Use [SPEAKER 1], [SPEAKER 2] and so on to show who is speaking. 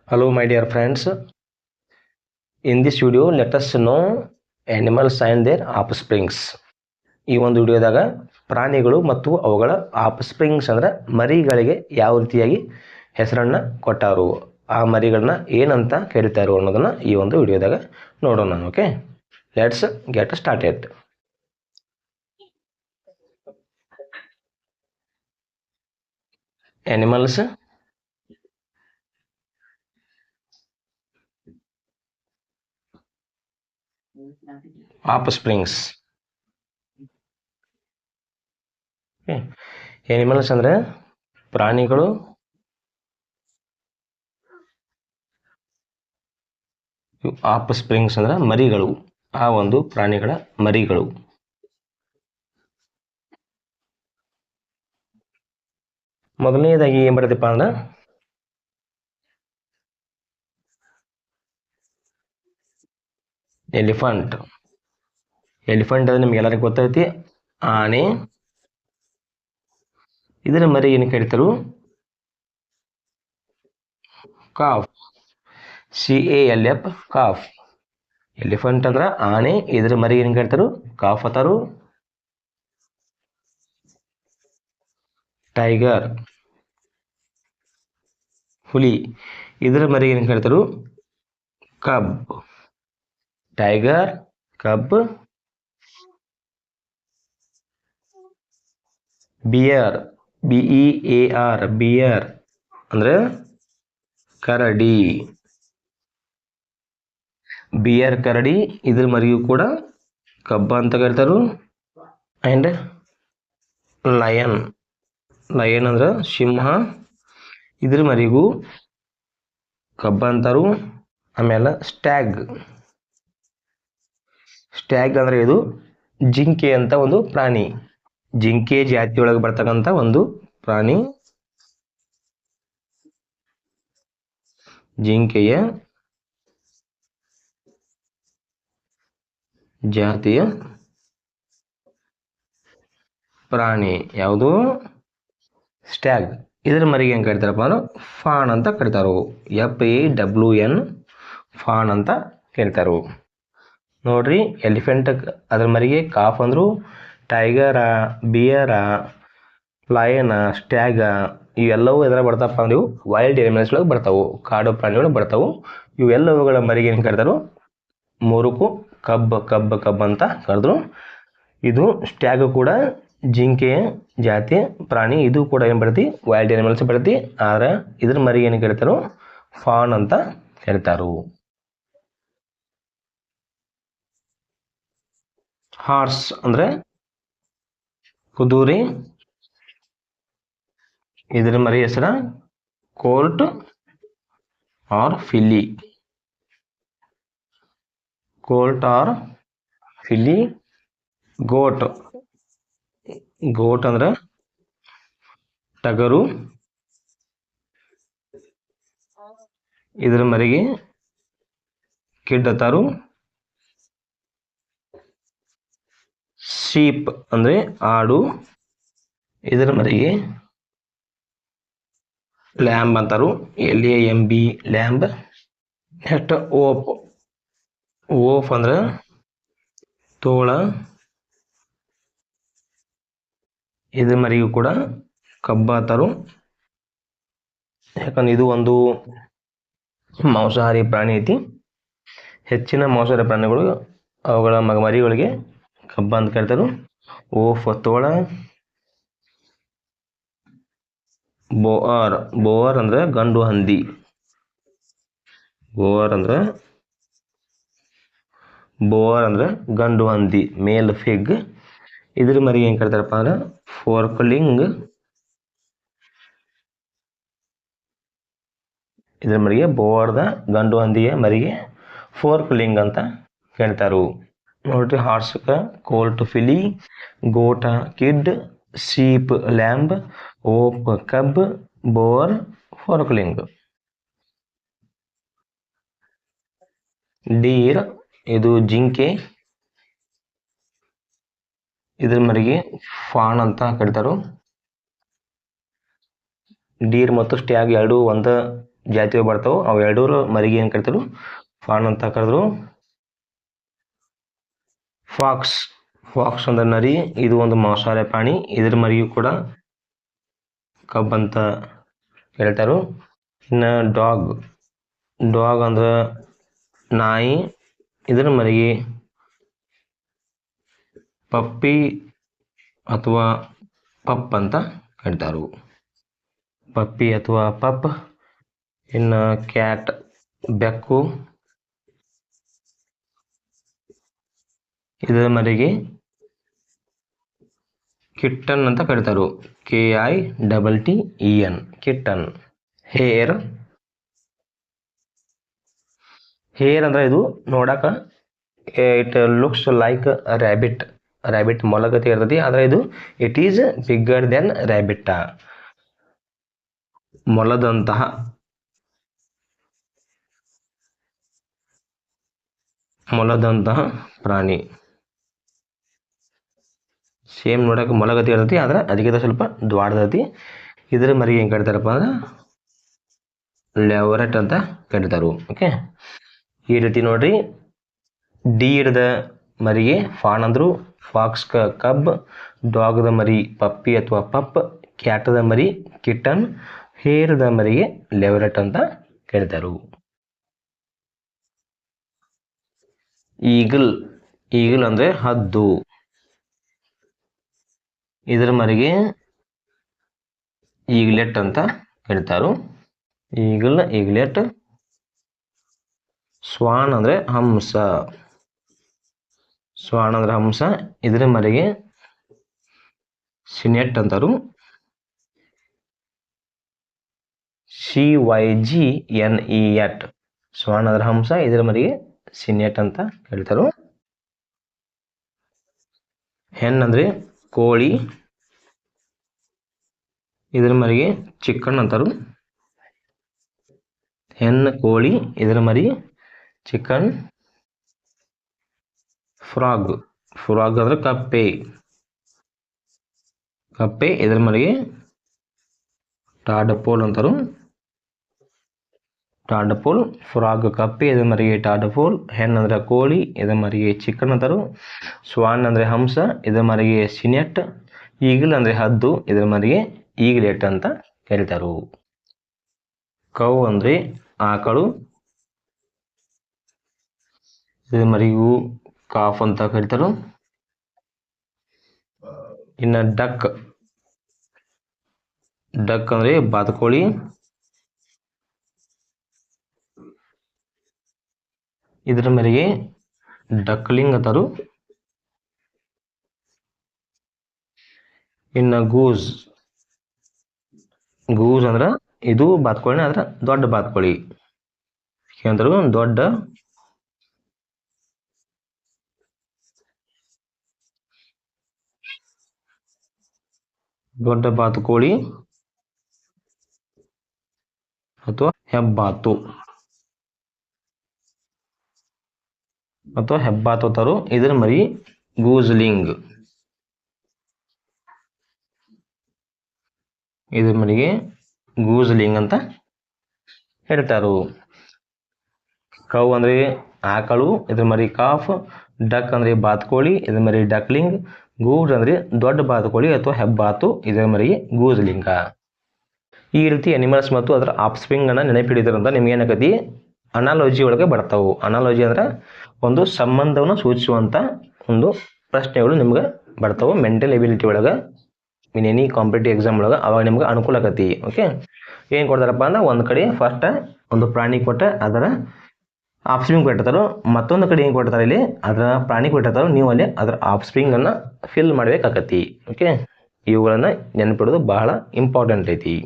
[SPEAKER 1] Hello, my dear friends. In this video, let us know animals and their offsprings. ಈ ಒಂದು ವಿಡಿಯೋದಾಗ ಪ್ರಾಣಿಗಳು ಮತ್ತು ಅವುಗಳ ಆಫ್ಸ್ಪ್ರಿಂಗ್ಸ್ ಅಂದ್ರೆ ಮರಿಗಳಿಗೆ ಯಾವ ರೀತಿಯಾಗಿ ಹೆಸರನ್ನ ಕೊಟ್ಟಾರು, ಆ ಮರಿಗಳನ್ನ ಏನಂತ ಕರೀತಾರೋ ಅನ್ನೋದನ್ನ ಈ ಒಂದು ವಿಡಿಯೋದಾಗ ನೋಡೋಣ. Okay, let's get started. Animals, offsprings. Animals ಅಂದ್ರೆ ಪ್ರಾಣಿಗಳು, ಆಫ್ಸ್ಪ್ರಿಂಗ್ಸ್ ಅಂದ್ರೆ ಮರಿಗಳು, ಆ ಒಂದು ಪ್ರಾಣಿಗಳ ಮರಿಗಳು. ಮೊದಲನೇದಾಗಿ ಏನ್ ಬರ್ತೈತಪ್ಪ ಅಂದ್ರೆ ಎಲಿಫೆಂಟ್. ಎಲಿಫೆಂಟ್ ಅಂದ್ರೆ ನಿಮ್ಗೆ ಎಲ್ಲರಿಗೂ ಗೊತ್ತೈತಿ, ಆನೆ. ಇದರ ಮರಿ ಏನು ಕರೀತಾರು? ಕಾಫ್. CALF, calf. ಎಲಿಫೆಂಟ್ ಅಂದ್ರ ಆನೆ, ಇದ್ರ ಮರಿ ಏನ್ ಕರೀತಾರು? ಕಾಫ್ ಅತಾರು. ಟೈಗರ್, ಹುಲಿ, ಇದರ ಮರಿ ಏನ್ ಕರೀತಾರು? ಕಬ್. ಟೈಗರ್, ಕಬ್. ಬಿಯರ್, BEAR, ಬಿಯರ್ ಅಂದ್ರೆ ಕರಡಿ. ಬಿಯರ್ ಕರಡಿ, ಇದ್ರ ಮರಿಯೂ ಕೂಡ ಕಬ್ಬ ಅಂತ ಕರೀತಾರು. And lion. ಲಯನ್ ಅಂದ್ರೆ ಸಿಂಹ, ಇದ್ರ ಮರಿಗೂ ಕಬ್ಬ ಅಂತಾರು. ಆಮೇಲೆ ಸ್ಟ್ಯಾಗ್. ಸ್ಟ್ಯಾಗ್ ಅಂದ್ರೆ ಇದು ಜಿಂಕೆ ಅಂತ ಒಂದು ಪ್ರಾಣಿ. ಜಿಂಕೆ ಜಾತಿಯೊಳಗೆ ಬರ್ತಕ್ಕಂಥ ಒಂದು ಪ್ರಾಣಿ. ಜಿಂಕೆಯ ಜಾತಿಯ ಪ್ರಾಣಿ ಯಾವುದು? ಸ್ಟ್ಯಾಗ್. ಇದರ ಮರಿಗೆ ಏನ್ ಕರಿತಾರಪ್ಪ ಅಂದ್ರೆ ಫಾನ್ ಅಂತ ಕರಿತಾರು. FAWN, ಫಾನ್ ಅಂತ ಕರಿತಾರು. ನೋಡ್ರಿ, ಎಲಿಫೆಂಟ್ ಅದ್ರ ಮರಿಗೆ ಕಾಫ್ ಅಂದ್ರು, ಟೈಗರ, ಬಿಯರ, ಲಯನ, ಸ್ಟ್ಯಾಗ, ಇವೆಲ್ಲವೂ ಎದ್ರ ಬರ್ತಾವಪ್ಪ ಅಂದ್ರೆ ಇವು ವೈಲ್ಡ್ ಎನಿಮಲ್ಸ್ ಒಳಗೆ ಬರ್ತಾವು, ಕಾಡು ಪ್ರಾಣಿಗಳು ಬರ್ತಾವು. ಇವೆಲ್ಲವುಗಳ ಮರಿಗೆ ಏನ್ ಕರಿತಾರು? ಮೂರಕ್ಕೂ ಕಬ್ಬ ಕಬ್ಬ ಕಬ್ಬ ಅಂತ ಕರೆದ್ರು. ಇದು ಸ್ಟ್ಯಾಗ್ ಕೂಡ ಜಿಂಕೆಯ ಜಾತಿ ಪ್ರಾಣಿ. ಇದು ಕೂಡ ಏನ್ ಬರ್ತೈತಿ? ವೈಲ್ಡ್ ಎನಿಮಲ್ಸ್ ಬರ್ತೈತಿ. ಆದ್ರೆ ಇದ್ರ ಮರಿಗೆ ಏನ್ ಕರಿತಾರು? ಫಾನ್ ಅಂತ ಕರಿತಾರು. ಹಾರ್ಸ್ ಅಂದ್ರೆ ಕುದುರೆ, ಇದ್ರ ಮರಿ ಹೆಸರ colt or filly. Colt or filly. Goat. Goat ಅಂದ್ರೆ ಟಗರು, ಇದ್ರ ಮರಿಗೆ ಕಿಡ್ ಅತಾರು. ಶೀಪ್ ಅಂದ್ರೆ ಆಡು, ಇದರ ಮರಿಗೆ ಲ್ಯಾಂಬ್ ಅಂತಾರು. LAMB, lamb. Next wolf. Wolf ಅಂದ್ರೆ ತೋಳ, ಇದ್ರ ಮರಿಗೂ ಕೂಡ ಕಬ್ಬ ಅಂತಾರು. ಯಾಕಂದ್ರೆ ಇದು ಒಂದು ಮಾಂಸಾಹಾರಿ ಪ್ರಾಣಿ ಐತಿ. ಹೆಚ್ಚಿನ ಮಾಂಸಾಹಾರಿ ಪ್ರಾಣಿಗಳು ಅವುಗಳ ಮರಿಗಳಿಗೆ ಕಬ್ಬ ಅಂತ ಕರಿತಾರು. ಓಫ್ ತೋಳ. ಬೋಆರ್. ಬೋಆರ್ ಅಂದ್ರೆ ಗಂಡು ಹಂದಿ. ಬೋಆರ್ ಅಂದ್ರೆ ಗಂಡು ಹಂದಿ, ಮೇಲ್ ಫಿಗ್. ಇದ್ರ ಮರಿ ಏನ್ ಕರಿತಾರಪ್ಪ ಅಂದ್ರೆ ಫೋರ್ಕ್ಲಿಂಗ್. ಇದ್ರ ಮರಿಗೆ ಬೋಆರ್ದ ಗಂಡು ಹಂದಿಯ ಮರಿಗೆ ಫೋರ್ಕ್ಲಿಂಗ್ ಅಂತ ಕರಿತಾರು. ನೋಡ್ರಿ, ಹಾರ್ಸ್ಕ ಕೋಲ್ಟ್ ಫಿಲಿ, ಗೋಟ ಕಿಡ್, ಶೀಪ್ ಲ್ಯಾಂಬ್, ಓಪ್ ಕಬ್, ಬೋರ್ ಫೋರ್ಕ್ಲಿಂಗ್. ಡೀರ್, ಇದು ಜಿಂಕೆ, ಇದ್ರ ಮರಿಗೆ ಫಾನ್ ಅಂತ ಕರಿತಾರು. ಡೀರ್ ಮತ್ತು ಸ್ಟ್ಯಾಗ್ ಎರಡು ಒಂದ ಜಾತಿಗಳು ಬರ್ತಾವೆ. ಅವು ಎರಡೂ ಮರಿಗೆ ಏನು ಕರಿತಾರೆ? ಫಾನ್ ಅಂತ ಕರೆದ್ರು. ಫಾಕ್ಸ್ ಅಂದ್ರೆ ನರಿ. ಇದು ಒಂದು ಮಾಂಸಾಹಾರಿ ಪ್ರಾಣಿ. ಇದ್ರ ಮರಿಯೂ ಕೂಡ ಕಬ್ ಅಂತ ಹೇಳ್ತಾರೆ. ಇನ್ನು ಡಾಗ್ ಅಂದ್ರೆ ನಾಯಿ. ಇದರ ಮರಿಗೆ ಪಪ್ಪಿ ಅಥವಾ ಪಪ್ ಅಂತ ಹೇಳ್ತಾರೆ. ಪಪ್ಪಿ ಅಥವಾ ಪಪ್. ಇನ್ನು ಕ್ಯಾಟ್ ಬೆಕ್ಕು. ಇದರ ಮರಿಗೆ ಕಿಟ್ಟನ್ ಅಂತ ಕರೀತಾರೆ. KITTEN ಕಿಟ್ಟನ್. ಹೇರ್ ಅಂದ್ರೆ ಇದು ನೋಡಕ ಇಟ್ ಲುಕ್ಸ್ ಲೈಕ್ ರ್ಯಾಬಿಟ್ ಮೊಲಗತಿ ಇರ್ತೈತಿ. ಆದರೆ ಇದು it is bigger than rabbit. ಮೊಲದಂತಹ ಪ್ರಾಣಿ. ಸೇಮ್ ನೋಡಕ್ಕೆ ಮೊಲಗತಿ ಇರ್ತೈತಿ, ಆದರೆ ಅದಕ್ಕಿಂತ ಸ್ವಲ್ಪ ದ್ವಾಡ್ದೈತಿ. ಇದರ ಮರಿಗೆ ಏನು ಕರಿತಾರಪ್ಪ ಅಂದ್ರೆ ಲೆವರೆಟ್ ಅಂತ ಕರಿತಾರು. ಓಕೆ, ಈ ರೀತಿ ನೋಡ್ರಿ. ಡೀರ್ದ ಮರಿಗೆ ಫಾನ್ ಅಂದರು, ಫಾಕ್ಸ್ಕ ಕಬ್, ಡಾಗ್ದ ಮರಿ ಪಪ್ಪಿ ಅಥವಾ ಪಪ್, ಕ್ಯಾಟದ ಮರಿ ಕಿಟ್ಟನ್, ಹೇರ್ದ ಮರಿಗೆ ಲೆವರೆಟ್ ಅಂತ ಕರಿತಾರು. ಈಗಲ್ ಅಂದ್ರೆ ಹದ್ದು. ಇದರ ಮರಿಗೆ ಈಗ್ಲೆಟ್ ಅಂತ ಕರೀತಾರು. ಈಗ್ಲೆಟ್. ಸ್ವಾನ್ ಅಂದ್ರೆ ಹಂಸ. ಇದರ ಮರಿಗೆ ಸಿನೆಟ್ ಅಂತಾರು. CYGNET. ಸ್ವಾನ್ ಅಂದ್ರೆ ಹಂಸ. ಇದರ ಮರಿಗೆ ಸಿನೆಟ್ ಅಂತ ಕರೀತಾರು. ಹೆನ್ ಅಂದ್ರೆ ಕೋಳಿ. ಇದರ ಮರಿಗೆ ಚಿಕನ್ ಅಂತಾರು. ಹೆನ್ ಕೋಳಿ, ಇದರ ಮರಿ ಚಿಕನ್. ಫ್ರಾಗ್ ಅಂದ್ರೆ ಕಪ್ಪೆ. ಇದರ ಮರಿಗೆ ಟಾಡಪೋಲ್ ಅಂತಾರು. ಫ್ರಾಗ್ ಕಪ್ಪೆ, ಇದರ ಮರಿಗೆ ಟಾಡಪೋಲ್. ಹೆನ್ ಅಂದ್ರೆ ಕೋಳಿ, ಇದರ ಮರಿಗೆ ಚಿಕನ್ ಅಂತಾರು. ಸ್ವಾನ್ ಅಂದ್ರೆ ಹಂಸ, ಇದರ ಮರಿಗೆ ಸಿನೆಟ್. ಈಗಲ್ ಅಂದ್ರೆ ಹದ್ದು, ಇದರ ಮರಿಗೆ ಈಗ್ಲೆಟ್ ಅಂತ ಕರೀತಾರು. ಕೌ ಅಂದ್ರೆ ಆಕಳು. ಇದರ ಮರಿಗೂ ಕಾಫ್ ಅಂತ ಕರೀತಾರು. ಇನ್ನು ಡಕ್ ಅಂದ್ರೆ ಬಾತುಕೋಳಿ. ಇದರ ಮರಿಗೆ ಡಕ್ಲಿಂಗ್ ಅಂತಾರು. ಇನ್ನು ಗೂಸ್ ಅಂದ್ರೆ ಇದು ಬಾತುಕೋಳಿ, ಆದ್ರೆ ದೊಡ್ಡ ಬಾತುಕೋಳಿ ಅಂತಾರು. ದೊಡ್ಡ ಬಾತುಕೋಳಿ ಅಥವಾ ಹೆಬ್ಬಾತು ಅಂತಾರು. ಇದರ ಮರಿ ಗೂಸ್ಲಿಂಗ್. ಇದರ ಮರಿಗೆ ಗೂಸ್ಲಿಂಗ್ ಅಂತ ಹೇಳ್ತಾರು. ಕೌ ಅಂದ್ರೆ ಆಕಳು, ಇದರ ಮರಿ ಕಾಫ್. ಡಕ್ ಅಂದ್ರೆ ಬಾತುಕೋಳಿ, ಇದರ ಮರಿ ಡಕ್ಲಿಂಗ್. ಗೂಸ್ ಅಂದ್ರೆ ದೊಡ್ಡ ಬಾತುಕೋಳಿ ಅಥವಾ ಹೆಬ್ಬಾತು, ಇದರ ಮರಿಗೆ ಗೂಸ್ಲಿಂಗ. ಈ ರೀತಿ ಅನಿಮಲ್ಸ್ ಮತ್ತು ಅದರ ಆಫ್ಸ್ಪ್ರಿಂಗ್ ಅನ್ನ ನೆನಪಿಡಿದ್ರಂತ ನಿಮ್ಗೆ ಏನಾಗತಿ ಅನಾಲಜಿ ಒಳಗೆ ಬರ್ತಾವು. ಅನಾಲಜಿ ಅಂದ್ರೆ ಒಂದು ಸಂಬಂಧವನ್ನು ಸೂಚಿಸುವಂತ ಒಂದು ಪ್ರಶ್ನೆಗಳು ನಿಮ್ಗೆ ಬರ್ತಾವೆ ಮೆಂಟಲ್ ಎಬಿಲಿಟಿ ಒಳಗೆ. ಇನ್ ಎನಿ ಕಾಂಪಿಟೇಟಿವ್ ಎಕ್ಸಾಮ್ ಒಳಗೆ ಅವಾಗ ನಿಮ್ಗೆ ಅನುಕೂಲ ಆಗತಿ. ಓಕೆ, ಏನು ಕೊಡ್ತಾರಪ್ಪ ಅಂದ್ರೆ ಒಂದು ಕಡೆ ಫಸ್ಟ್ ಒಂದು ಪ್ರಾಣಿ ಕೊಟ್ಟ ಅದರ ಆಫ್ಸ್ಪ್ರಿಂಗ್ ಕೊಟ್ಟಿರ್ತಾರೋ, ಮತ್ತೊಂದು ಕಡೆ ಏನು ಕೊಡ್ತಾರೆ ಇಲ್ಲಿ ಅದರ ಪ್ರಾಣಿ ಕೊಟ್ಟಿರ್ತಾರೋ, ನೀವು ಅಲ್ಲಿ ಅದರ ಆಫ್ಸ್ಪ್ರಿಂಗ್ ಅನ್ನ ಫಿಲ್ ಮಾಡಬೇಕಾಗತಿ. ಓಕೆ, ಇವುಗಳನ್ನ ನೆನಪಿಡೋದು ಬಹಳ ಇಂಪಾರ್ಟೆಂಟ್ ಐತಿ.